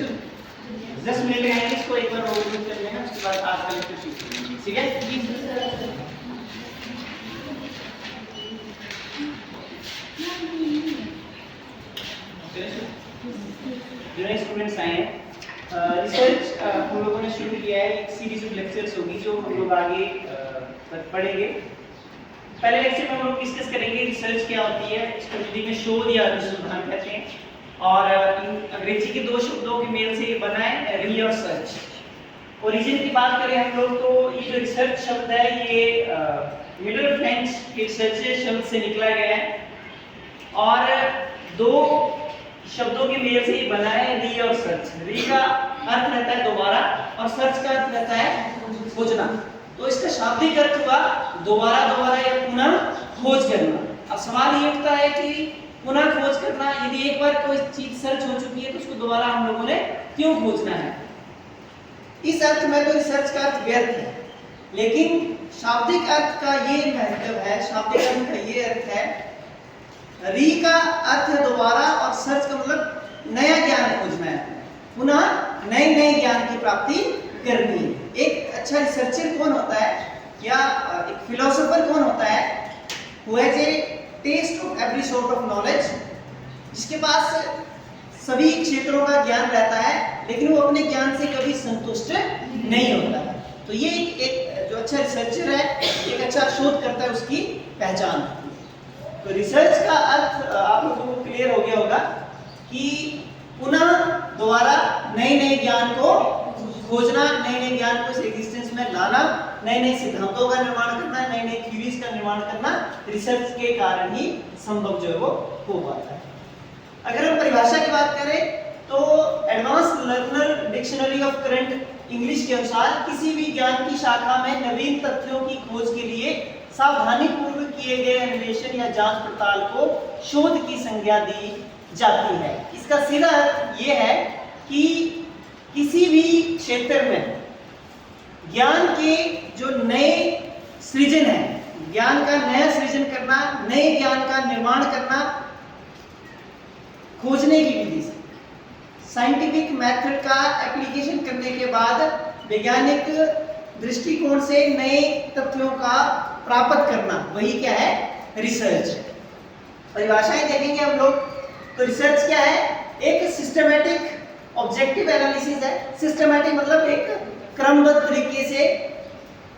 10 minute रहेंगे, इसको एक बार ओवरव्यू कर लेना, उसके बाद आज का लेक्चर शुरू करेंगे, ठीक है? जो स्टूडेंट्स आए हैं, रिसर्च हम लोगों ने शुरू किया है, एक सीरीज ऑफ लेक्चर्स होगी जो हम लोग आगे पढ़ेंगे। पहले लेक्चर में हम लोग डिस्कस करेंगे रिसर्च क्या होती है, इसको हिंदी में शोध या अनुसंधान कहते हैं, और अंग्रेजी के दो शब्दों के मेल से ये बना है री और सर्च। ओरिजिन की बात करें हम लोग तो ये जो रिसर्च शब्द है ये मिडिल फ्रेंच के रिसर्च शब्द से निकला गया है, और दो शब्दों के मेल से ये बना है री और सर्च। री का अर्थ रहता है दोबारा और सर्च का अर्थ रहता है खोजना। तो इसका शाब्दिक अर्थ हुआ दोबारा दोबारा या पुनः खोज करना। अब सवाल ये उठता है कि पुनः खोज करना, यदि एक बार कोई चीज सर्च हो चुकी है तो उसको दोबारा हम लोगों ने क्यों खोजना है? इस अर्थ में तो रिसर्च का अर्थ व्यर्थ है, लेकिन शाब्दिक अर्थ का ये महत्व है, शाब्दिक अर्थ का ये अर्थ है, री का अर्थ है दोबारा और सर्च का मतलब नया ज्ञान खोजना है, पुनः नए नए ज्ञान की प्राप्ति करनी है। एक अच्छा रिसर्चर कौन होता है या एक फिलोसोफर कौन होता है? Who has a taste of every sort of knowledge, जिसके पास सभी क्षेत्रों का ज्ञान रहता है लेकिन वो अपने ज्ञान से कभी संतुष्ट नहीं होता है। तो ये एक जो अच्छा रिसर्चर है, एक अच्छा शोध करता है, उसकी पहचान। तो रिसर्च का अर्थ आप लोगों को क्लियर हो गया होगा कि पुनः दोबारा नए नए ज्ञान को खोजना, नए नए ज्ञान को इस एग्जिस्टेंस में लाना, नए नए सिद्धांतों का निर्माण करना, नए नए थ्योरीज का निर्माण करना रिसर्च के कारण ही संभव जो है वो हो पाता है। अगर हम परिभाषा की बात करें तो advance learner dictionary of current English के अनुसार किसी भी ज्ञान की शाखा में नवीन तथ्यों की खोज के लिए सावधानी पूर्वक किए गए अन्वेषण या जांच पड़ताल को शोध की संज्ञा दी जाती है। इसका सीधा अर्थ ये है कि किसी भी क्षेत्र में ज्ञान के जो नए सृजन है, ज्ञान का नया सृजन करना, नए ज्ञान का निर्माण करना, खोजने की विधि से साइंटिफिक मेथड का एप्लीकेशन करने के बाद वैज्ञानिक दृष्टिकोण से नए तथ्यों का प्राप्त करना, वही क्या है? रिसर्च। परिभाषाएं देखेंगे हम लोग तो रिसर्च क्या है? एक सिस्टमैटिक ऑब्जेक्टिव एनालिसिस है। सिस्टमैटिक मतलब एक क्रमबद्ध तरीके से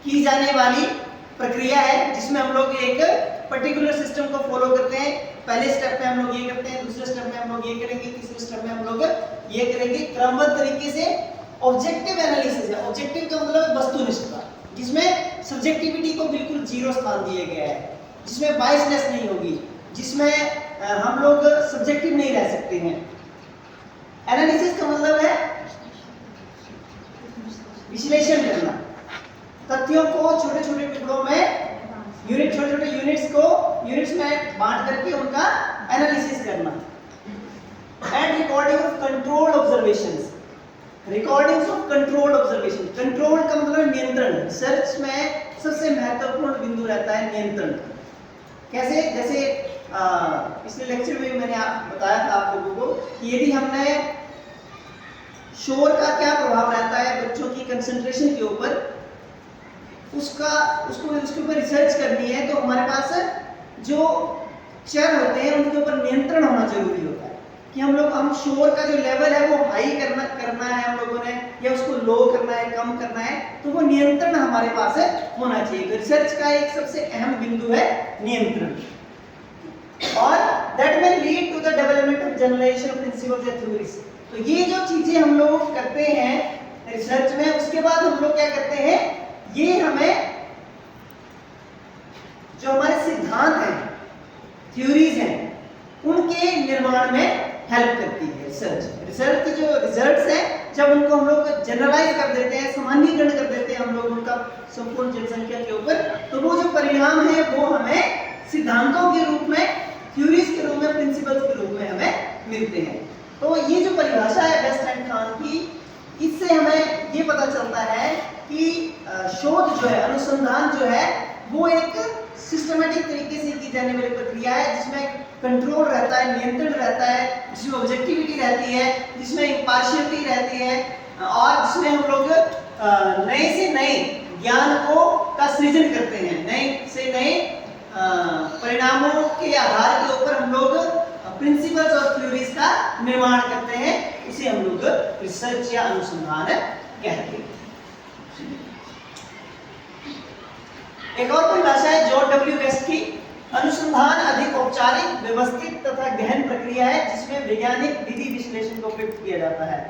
की जाने वाली प्रक्रिया है, जिसमें हम लोग एक पर्टिकुलर सिस्टम को फॉलो करते हैं। पहले स्टेप में हम लोग ये करते हैं, दूसरे स्टेप में हम लोग ये करेंगे, तीसरे स्टेप में हम लोग ये करेंगे। क्रमबद्ध तरीके से ऑब्जेक्टिव एनालिसिस है। ऑब्जेक्टिव का मतलब वस्तुनिष्ठता, जिसमें सब्जेक्टिविटी को बिल्कुल जीरो स्थान दिया गया है, जिसमें बायसनेस नहीं होगी, जिसमें हम लोग सब्जेक्टिव नहीं रह सकते हैं। एनालिसिस का मतलब है विश्लेषण करना, तथ्यों को छोटे छोटे टुकड़ों में यूनिट, छोटे छोटे यूनिट्स में बांट करके उनका एनालिसिस करना। And recording of controlled observations, recordings of controlled observation. Control का मतलब नियंत्रण। रिसर्च में सबसे महत्वपूर्ण बिंदु रहता है नियंत्रण। कैसे? जैसे पिछले लेक्चर में मैंने बताया था आप लोगों को कि यदि हमने शोर का क्या प्रभाव रहता है बच्चों की कंसंट्रेशन के ऊपर, उसके ऊपर रिसर्च करनी है तो हमारे पास जो चर होते हैं उनके ऊपर नियंत्रण होना जरूरी होता है कि हम शोर का जो लेवल है वो हाई करना है हम लोगों ने, या उसको लो करना है, कम करना है, तो वो नियंत्रण हमारे पास होना चाहिए। तो रिसर्च का एक सबसे अहम बिंदु है नियंत्रण। और that may lead to the development of generalization principles and theories. तो ये जो चीजें हम लोग करते हैं रिसर्च में, उसके बाद हम लोग क्या करते हैं, ये हमें जो हमारे सिद्धांत हैं, थ्योरीज हैं, उनके निर्माण में हेल्प करती है रिसर्च की जो रिजल्ट्स हैं, जब उनको हम लोग जनरलाइज कर देते हैं, सामान्यीकरण कर देते हैं हम लोग उनका संपूर्ण जनसंख्या के ऊपर, तो वो जो परिणाम है वो हमें सिद्धांतों के रूप में, थ्योरीज के रूप में, प्रिंसिपल्स के रूप में हमें मिलते हैं। तो ये जो परिभाषा है बेस्ट एंड खान की, इससे हमें ये पता चलता है कि शोध जो है, अनुसंधान जो है, वो एक सिस्टमेटिक तरीके से की जाने वाली प्रक्रिया है, जिसमें कंट्रोल रहता है, नियंत्रण रहता है, जिसमें ऑब्जेक्टिविटी रहती है, जिसमें इम्पार्शियलिटी रहती है, और जिसमें हम लोग नए से नए ज्ञान को का सृजन करते हैं, नए से नए परिणामों के आधार के ऊपर हम लोग प्रिंसिपल्स और थ्योरीज का निर्माण करते हैं। इसे हम लोग रिसर्च या अनुसंधान कहते हैं। एक और परिभाषा है जॉर्ज डब्ल्यू वेस्ट की, अनुसंधान अधिक औपचारिक, व्यवस्थित तथा गहन प्रक्रिया है जिसमें वैज्ञानिक विधि विश्लेषण को प्रयुक्त किया जाता है।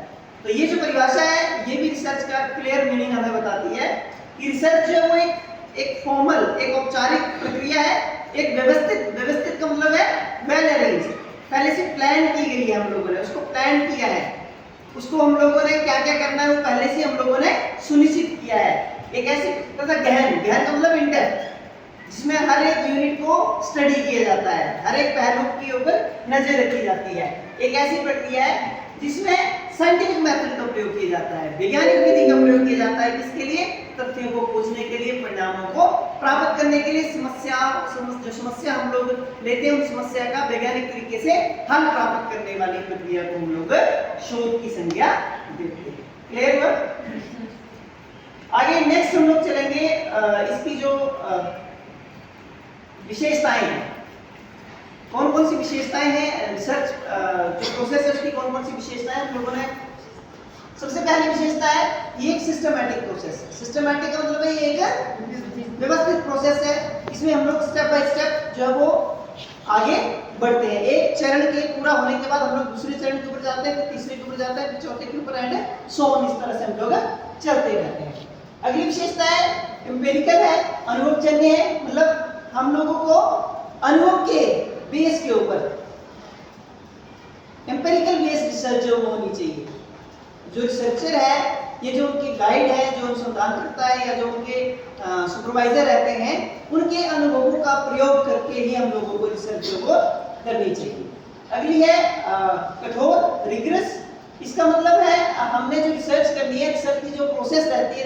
तो ये जो परिभाषा है ये भी रिसर्च का क्लियर मीनिंग हमें बताती है कि रिसर्च जो है वो एक फॉर्मल, एक औपचारिक प्रक्रिया है, एक व्यवस्थित का मतलब है वेल अरेंज, पहले से प्लान की गई है, हम लोगों ने उसको प्लान किया है, उसको हम लोगों ने क्या क्या करना है वो पहले से हम लोगों ने सुनिश्चित किया है। एक ऐसी तथा गहन का मतलब इन डेप्थ, जिसमें हर एक यूनिट को स्टडी किया जाता है, हर एक पहलू के ऊपर नजर रखी जाती है। एक ऐसी प्रक्रिया है जिसमें साइंटिफिक मेथड का प्रयोग किया जाता है, वैज्ञानिक विधि का प्रयोग किया जाता है। किसके लिए? तथ्यों को खोजने के लिए, परिणामों को प्राप्त करने के लिए, जो समस्या हम लोग लेते हैं उस समस्या का वैज्ञानिक तरीके से हल प्राप्त करने वाली प्रक्रिया को हम लोग शोध की संज्ञा देते हैं। क्लियर हुआ? आगे नेक्स्ट हम लोग चलेंगे इसकी जो विशेषताएं हैं, कौन कौन सी विशेषताएं हैं रिसर्च जो प्रोसेस है उसकी कौन कौन सी विशेषताएं हम लोगों ने। सबसे पहली विशेषता है ये एक सिस्टमैटिक प्रोसेस है। सिस्टमैटिक का मतलब है ये एक व्यवस्थित प्रोसेस है, इसमें हम लोग स्टेप बाय स्टेप जो है वो आगे बढ़ते हैं। एक चरण के पूरा होने के बाद हम लोग दूसरे चरण के ऊपर जाते हैं, फिर तीसरे के ऊपर जाते हैं, फिर चौथे के ऊपर एंड सो ऑन, इस तरह से हम लोग चलते रहते हैं। अगली विशेषता है एम्पिरिकल है, अनुभवजन्य है, मतलब हम लोगों को अनुभव के बेस के ऊपर एम्पिरिकल बेस रिसर्च जो होनी चाहिए। जो रिसर्चर है, ये जो उनके गाइड है, जो अनुसंधान करता है या जो उनके सुपरवाइजर रहते हैं, उनके अनुभवों का प्रयोग करके ही हम लोगों को रिसर्च को करनी चाहिए। अगली है कठोर, रिगरस। इसका मतलब है हमने जो रिसर्च करनी है, रिसर्च की जो प्रोसेस रहती है,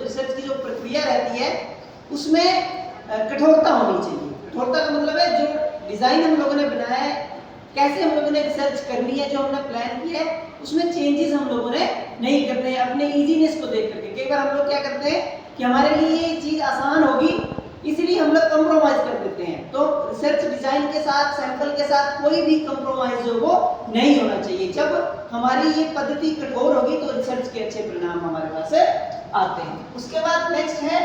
रिसर्च की जो प्रक्रिया रहती है, उसमें कठोरता होनी चाहिए। कठोरता का मतलब है जो डिजाइन हम लोगों ने बनाया है, कैसे हम लोगों ने रिसर्च करनी है, जो हमने प्लान किया है, उसमें चेंजेस हम लोगों ने नहीं करने हैं अपने इजीनेस को देख करके। कई बार हम लोग क्या करते हैं कि हमारे लिए ये चीज आसान होगी इसलिए हम लोग कंप्रोमाइज कर देते हैं। तो रिसर्च डिजाइन के साथ, सैंपल के साथ कोई भी कंप्रोमाइज जो वो नहीं होना चाहिए। जब हमारी ये पद्धति कठोर होगी तो रिसर्च के अच्छे परिणाम हमारे पास आते हैं। उसके बाद नेक्स्ट है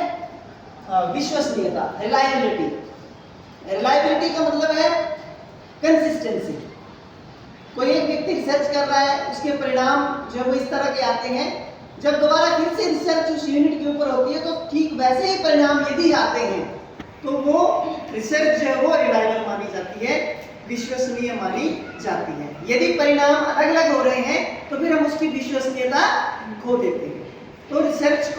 विश्वसनीयता, रिलायबिलिटी। रिलायबिलिटी का मतलब है कंसिस्टेंसी। कोई एक व्यक्ति रिसर्च कर रहा है, उसके परिणाम जो है वो इस तरह के आते हैं, जब दोबारा फिर से रिसर्च उस यूनिट के ऊपर होती है तो ठीक वैसे ही परिणाम यदि आते हैं तो वो रिसर्च जो है वो रिलायबल मानी जाती है, विश्वसनीय मानी जाती है। यदि परिणाम अलग अलग हो रहे हैं तो फिर हम उसकी विश्वसनीयता खो देते हैं। तो रिसर्च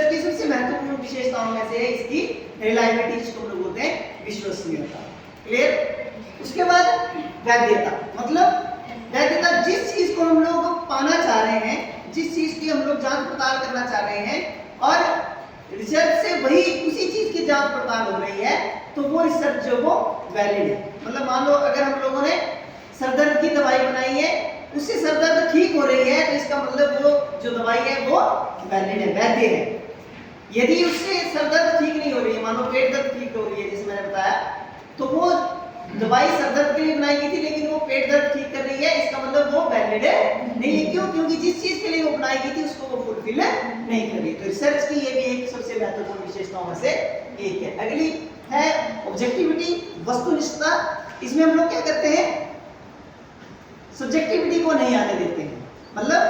की सबसे महत्वपूर्ण विशेषताओं में से है इसकी रिलायबिलिटी, जिसको हम लोग बोलते हैं विश्वसनीयता। क्लियर? उसके बाद वैधता, मतलब वैधता जिस चीज को हम लोग पाना चाह रहे हैं, जिस चीज की हम लोग जांच पड़ताल करना चाह रहे हैं और रिसर्च से वही उसी चीज की जांच पड़ताल हो रही है, तो वो रिसर्च जो वो वैलिड है। मतलब मान लो अगर हम लोगों ने सरदर्द की दवाई बनाई है, उससे सरदर्द ठीक हो रही है, तो इसका मतलब वो जो दवाई है वो वैलिड है, वैध है। यदि उससे सरदर्द ठीक नहीं हो रही है, मान लो पेट दर्द ठीक हो रही है जैसे मैंने बताया, तो वो दवाई सरदर्द के लिए बनाई गई थी लेकिन वो पेट दर्द ठीक कर रही है, इसका मतलब वो वैलिड नहीं है। क्यों? क्योंकि जिस चीज के लिए वो बनाई गई थी उसको वो फुलफिल नहीं कर रही। तो रिसर्च की ये भी एक सबसे महत्वपूर्ण विशेषताओं में से एक है। अगली है ऑब्जेक्टिविटी, वस्तुनिष्ठता। इसमें हम लोग क्या करते हैं, सब्जेक्टिविटी को नहीं आने देते हैं, मतलब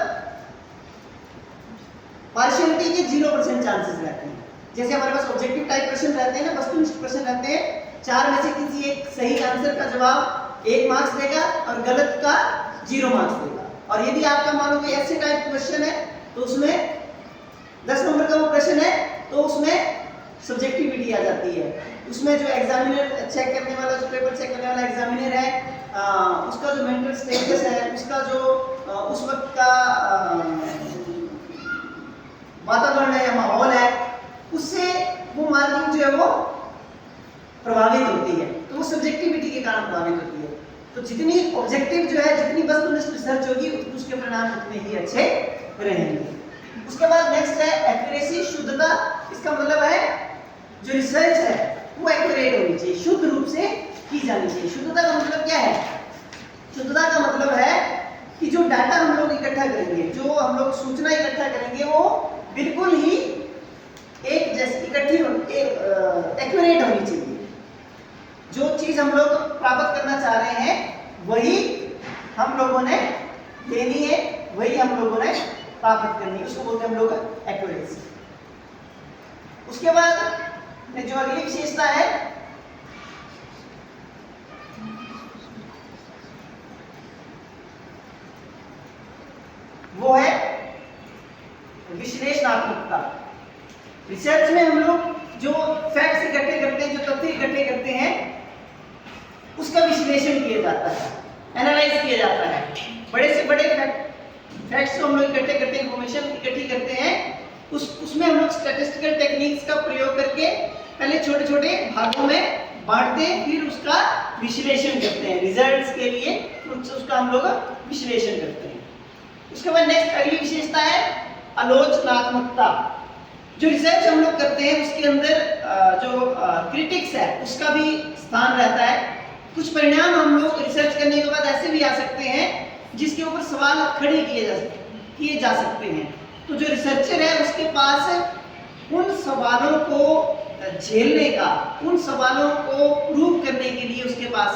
पार्शियलिटी के 0% चांसेस रहते हैं। जैसे हमारे पास ऑब्जेक्टिव टाइप प्रश्न रहते हैं ना, वस्तुनिष्ठ प्रश्न रहते हैं, 4 में से किसी एक सही आंसर का जवाब 1 मार्क्स देगा और गलत का 0 मार्क्स देगा। और यदि आपका मान लो कोई ऐसे टाइप क्वेश्चन है तो उसमें 10 नंबर का वो प्रश्न है तो उसमें सब्जेक्टिविटी आ जाती है। उसमें जो एग्जामिनर चेक करने वाला, जो पेपर चेक करने वाला एग्जामिनर है, उसका जो मेंटल स्टेटस है, उसका जो उस वक्त का वातावरण है या माहौल है, उससे वो मार्किंग जो है वो प्रभावित होती है, तो वो सब्जेक्टिविटी के कारण प्रभावित होती है। तो जितनी ऑब्जेक्टिव जो है, जितनी वस्तुनिष्ठ रिसर्च होगी, उसके परिणाम उतने ही अच्छे रहेंगे। उसके बाद नेक्स्ट है एक्यूरेसी, शुद्धता। इसका मतलब है जो रिसर्च है वो एक्यूरेट होनी चाहिए, शुद्ध रूप से की जानी चाहिए। शुद्धता का मतलब क्या है? शुद्धता का मतलब है कि जो डाटा हम लोग इकट्ठा करेंगे, जो हम लोग सूचना इकट्ठा करेंगे, वो बिल्कुल ही एक जैसी इकट्ठी एक्यूरेट होनी चाहिए। जो चीज हम लोग प्राप्त करना चाह रहे हैं वही हम लोगों ने लेनी है, वही हम लोगों ने प्राप्त करनी है, उसको बोलते हैं हम लोग एक्यूरेसी। उसके बाद जो अगली विशेषता है वो है विश्लेषणात्मकता। रिसर्च में हम लोग जो फैक्ट्स इकट्ठे करते हैं, जो तथ्य इकट्ठे करते हैं, उसका विश्लेषण किया जाता है, एनालाइज किया जाता है। बड़े से बड़े फैक्ट्स को हम लोग इकट्ठे करते हैं, इंफॉर्मेशन इकट्ठी करते हैं, उसमें हम लोग स्टैटिस्टिकल टेक्निक्स का प्रयोग करके पहले छोटे छोटे भागों में बांटते हैं, फिर उसका विश्लेषण करते हैं रिजल्ट्स के लिए, उसका हम लोग विश्लेषण करते हैं। उसके बाद नेक्स्ट अगली विशेषता है आलोचनात्मकता। जो रिसर्च हम लोग करते हैं उसके अंदर जो क्रिटिक्स है उसका भी स्थान रहता है। कुछ परिणाम हम लोग रिसर्च करने के बाद ऐसे भी आ सकते हैं जिसके ऊपर सवाल खड़े किए जा सकते हैं। तो जो रिसर्चर है उसके पास उन सवालों को झेलने का, उन सवालों को प्रूव करने के लिए उसके पास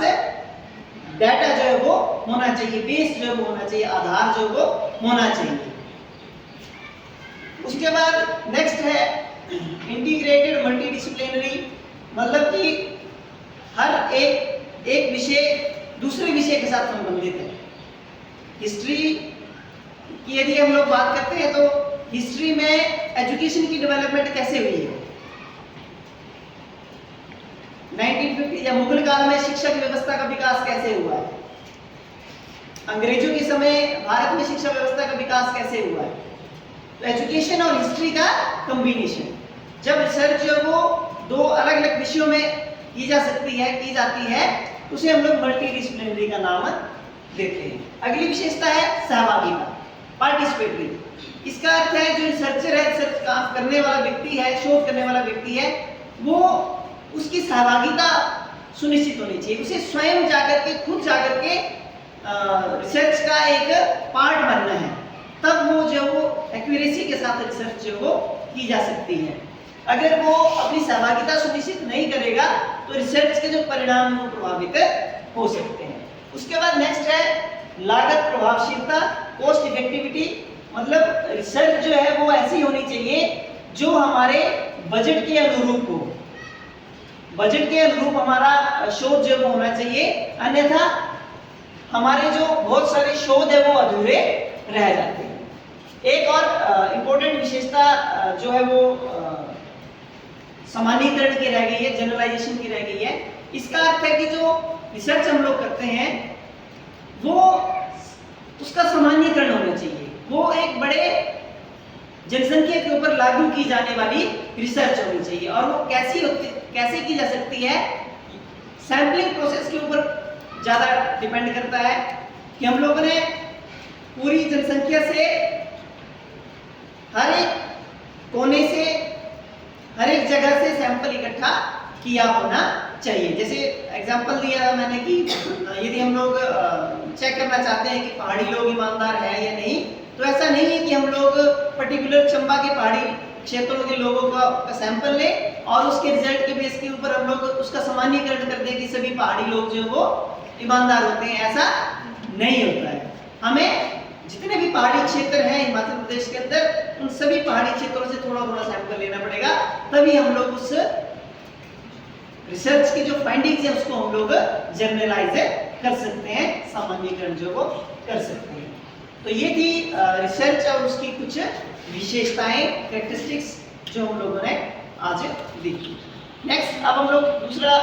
डाटा जो है वो होना चाहिए, बेस जो है वो होना चाहिए, आधार जो वो होना चाहिए। उसके बाद नेक्स्ट है इंटीग्रेटेड मल्टीडिसिप्लिनरी, मतलब कि हर एक विषय दूसरे विषय के साथ संबंधित है। हिस्ट्री की यदि हम लोग बात करते हैं तो हिस्ट्री में एजुकेशन की डेवलपमेंट कैसे हुई है, 1950 या मुगल काल में शिक्षा की व्यवस्था का विकास कैसे हुआ है, अंग्रेजों के समय भारत में शिक्षा व्यवस्था का विकास कैसे हुआ है। तो एजुकेशन और हिस्ट्री का कॉम्बिनेशन, जब रिसर्च जो वो दो अलग अलग विषयों में की जाती है उसे हम लोग मल्टीडिसिप्लिनरी का नाम देते हैं। अगली विशेषता है सहभागिता, पार्टिसिपेटरी। इसका अर्थ है जो रिसर्चर है, रिसर्च काम करने वाला व्यक्ति है, शोध करने वाला व्यक्ति है, वो उसकी सहभागिता सुनिश्चित होनी चाहिए। उसे स्वयं जाकर के, खुद जाकर के रिसर्च का एक पार्ट बनना है, तब वो जो वो एक्यूरेसी के साथ रिसर्च जो वो की जा सकती है। अगर वो अपनी सहभागिता सुनिश्चित नहीं करेगा तो रिसर्च के जो परिणाम वो प्रभावित हो सकते हैं। उसके बाद नेक्स्ट है लागत प्रभावशीलता, कॉस्ट इफेक्टिविटी। मतलब रिसर्च जो है वो ऐसी होनी चाहिए जो हमारे बजट के अनुरूप हो, बजट के अनुरूप हमारा शोध जो होना चाहिए, अन्यथा हमारे जो बहुत सारे शोध है वो अधूरे रह जाते हैं। एक और इम्पोर्टेंट विशेषता जो है वो सामान्यीकरण की रह गई है, जनरलाइजेशन की रह गई है। इसका अर्थ है कि जो रिसर्च हम लोग करते हैं वो उसका सामान्यीकरण होना चाहिए, वो एक बड़े जनसंख्या के ऊपर लागू की जाने वाली रिसर्च होनी चाहिए। और वो कैसे की जा सकती है, सैंपलिंग प्रोसेस के ऊपर ज़्यादा डिपेंड करता है कि हम लोगों ने पूरी जनसंख्या से हर एक कोने से, हर एक जगह से सैंपल इकट्ठा किया होना चाहिए। जैसे एग्जांपल दिया मैंने कि यदि हम लोग चेक करना चाहते हैं कि पहाड़ी लोग ईमानदार हैं या नहीं, तो ऐसा नहीं है कि हम लोग पर्टिकुलर चंबा के पहाड़ी क्षेत्रों के लोगों का सैंपल लें और उसके रिजल्ट के बेस के ऊपर हम लोग उसका सामान्यीकरण कर दें कि सभी पहाड़ी लोग जो वो ईमानदार होते हैं। ऐसा नहीं होता है। हमें जितने भी पहाड़ी क्षेत्र हैं हिमाचल प्रदेश के अंदर, उन सभी पहाड़ी क्षेत्रों से थोड़ा थोड़ा सैंपल लेना पड़ेगा, तभी हम लोग उस रिसर्च की जो फाइंडिंग्स है उसको हम लोग जनरलाइज कर सकते हैं, सामान्यीकरण जो वो कर सकते हैं। तो ये थी रिसर्च और उसकी कुछ विशेषताएं, कैरेक्टरिस्टिक्स जो हम लोगों ने आज देखी। नेक्स्ट अब हम लोग दूसरा